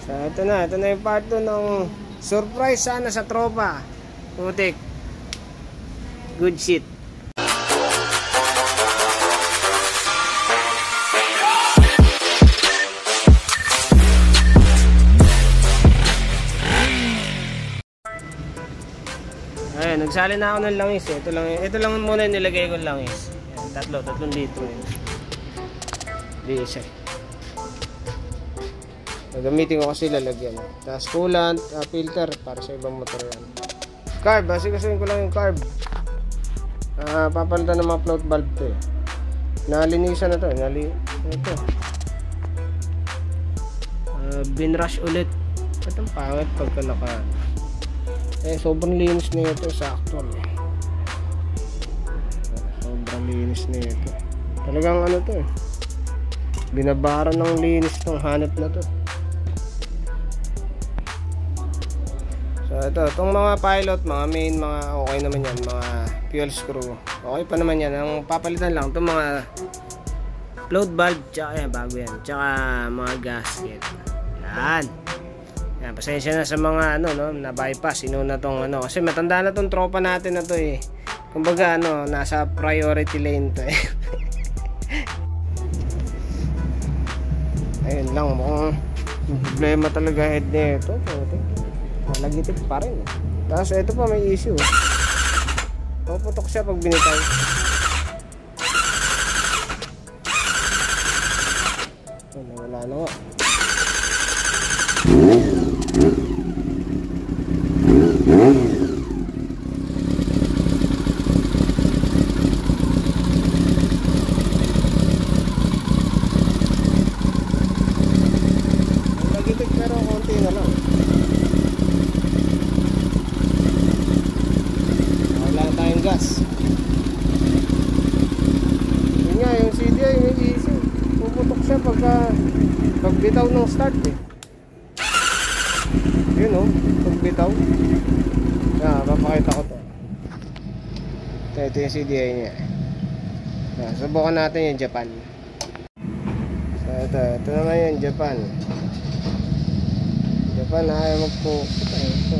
So ito na yung part 2 ng surprise sana sa tropa. Putik. Good shit. Ayun, nagsali na ako ng langis eh. Ito lang muna yung nilagay ko langis. Ayan, tatlong litro yun. Di isa. Gagamitin ko kasi lalagyan. Tapos coolant, filter para sa ibang motor yan. Carb, kasi ko lang yung carb. Papalitan ng mga float valve to eh. Nalinisan na to. Ito. Binrush ulit. Itong pangit pagka naka... sobrang linis na ito sa actual eh. Sobrang linis na ito. Talagang ano to eh. Binabaran ng linis ng hanap na to. So ito, itong mga pilot, mga main, mga okay naman yan, mga fuel screw. Okay pa naman yan. Ang papalitan lang itong mga float valve, tsaka yan, bago yan. Tsaka mga gasket. Yan. Yan, pasensya na sa mga na bypass, inuna tong kasi matanda na tong tropa natin na to eh. Kumbaga nasa priority lane to eh. Ayun lang, mukhang problema talaga head nito. Nalagitik pa rin. Tapos ito pa may issue. Puputok siya pag binitay. Wala na nga. Nagitik pero konti na lang. Wala na tayong gas. Yun nga, yung CDI may issue. Puputok siya pagbitaw ng start eh. Yun o, pagbitaw. Papakita ko to. Ito yung CDI niya. Subukan natin yung Japan. So ito naman yung Japan. Japan ayaw magpukita. Ito.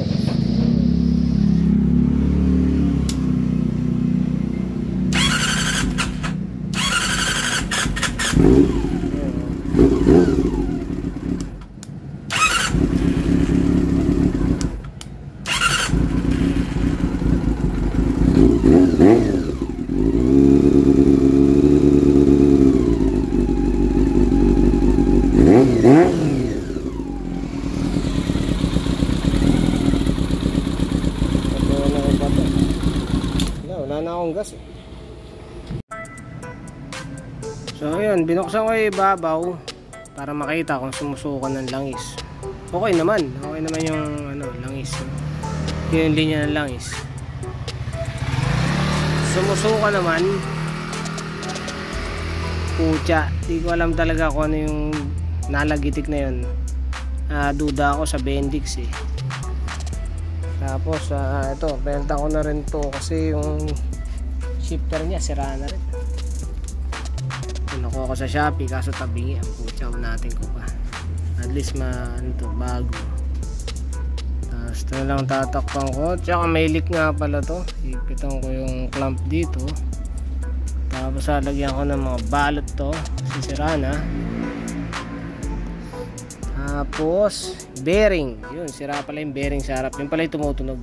Wala na akong gas eh. So ayun, binuksan ko yung ibabaw para makita kung sumusukan ng langis. Okay naman yung langis. Yung linya ng langis. Sumusuka naman. Pucha, di ko alam talaga kung ano yung nalagitik na yun. Duda ako sa Bendix eh. Tapos ito, benta ko na rin to kasi yung shifter niya sira na rin. Nakuha ko sa Shopee kaso tabingi ang putya natin ko pa. At least bago. Tapos ito lang tatakpan ko. Tsaka may leak nga pala to. Ipitan ko yung clamp dito. Tapos lalagyan ko ng mga balot to kasi sira na. Tapos bearing, yun, sira pala yung bearing sa harap. Yun pala yung tumutunog.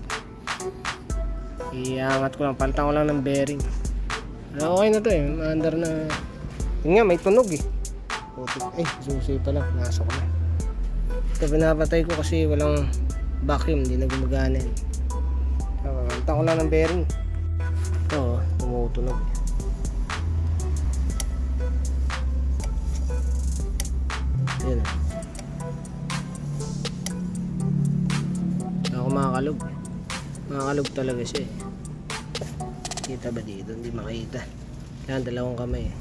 Iangat ko lang, palitan ko lang ng bearing. Okay na to eh, under na. Yun nga, may tunog eh. Susi pala, nasok na. Ito pinapatay ko kasi walang vacuum, hindi na gumagana yun. Palitan ko lang ng bearing. Ito, tumutunog. Yun eh. Makakalog talaga siya eh. Kita ba dito? Hindi makita. Yan, dalawang kamay eh.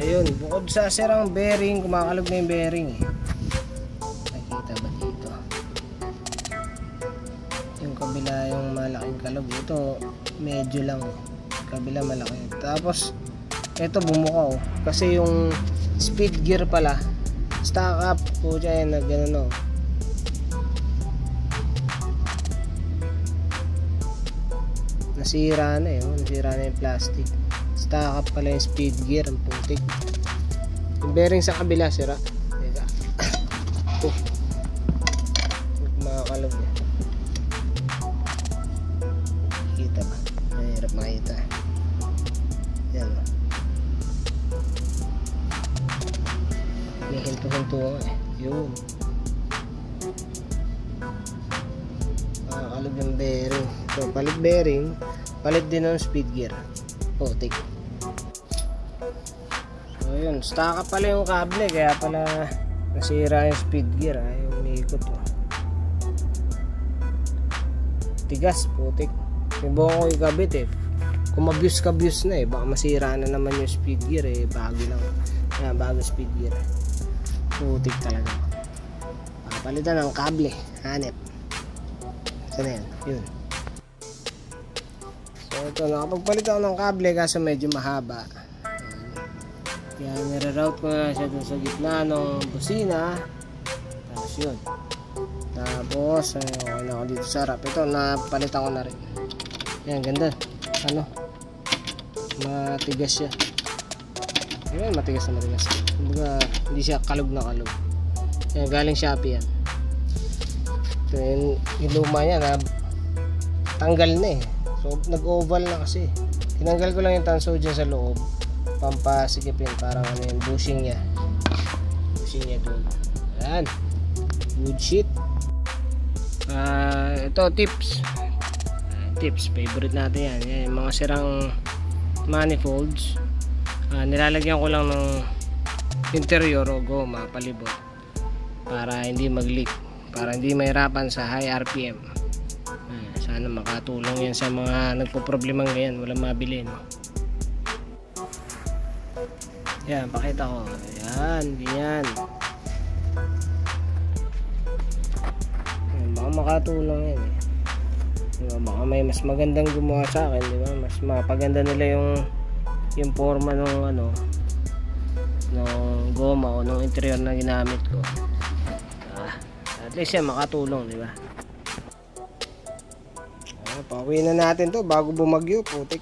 Ayun, bukod sa sirang bearing, kumakalog na yung bearing eh. Nakita ba dito? Yung kabila yung malaking kalog. Ito medyo lang. Kabila malaki. Tapos ito bumuka oh. Kasi yung speed gear pala. Stock up po dyan na gano'n, no. Nasira na yun, nasira na yung plastic. Stock up pala yung speed gear, ang putik. Yung bearing sa kabila sira. Teka. Makakalog niya. Kita ba? Mahirap makita. Yan, o. May hinto-hinto nga eh. Yun. Makakalog yung bearing. So, palit bearing, palit din ng speed gear. Putik. So, yun. Stock up pala yung kable, kaya pala nasira yung speed gear. Yung umiikot, o. Tigas, putik. Yung buong ko ikabit eh. Kung mabuse na eh, baka masira na naman yung speed gear eh. Bago lang. Yan, bago speed gear. Putik talaga. Papalitan ng kable. Hanep. Saan yan? Yun. So ito, nakapagpalit ako ng kable kasi medyo mahaba. Kaya nire-route ko na siya dun sa gitna ng busina. Tapos yun. Tapos okay na ako dito sa harap. Ito, napalitan ko na rin. Yan, ganda. Ano? Matigas siya. Yan, matigas na matigas. Kumbaga, hindi siya kalog na kalog. Yan, galing Shopee yan. So, yung luma niya na tanggal na eh. So, nag-oval na kasi. Tinanggal ko lang yung tanso dyan sa loob. Pampasikipin. Parang ano yung bushing niya. Bushing niya doon. Yan. Good shit. Ito, tips. Tips. Favorite natin yan. Yan yung mga sirang manifolds. Nilalagyan ko lang ng interior o goma palibot para hindi mag-leak, para hindi mahirapan sa high RPM. Sana makatulong yan sa mga nagpo-problemang ganyan, walang mabili, no? Yan, pakita ko. Yan, ganyan. Yan, baka makatulong yan eh. Diba, baka may mas magandang gumawa sa akin, diba? Mas mapaganda nila yung forma ng ano, ng goma o ng interior na ginamit ko. At least yan makatulong, di ba? Pauwi na natin to bago bumagyo, putik.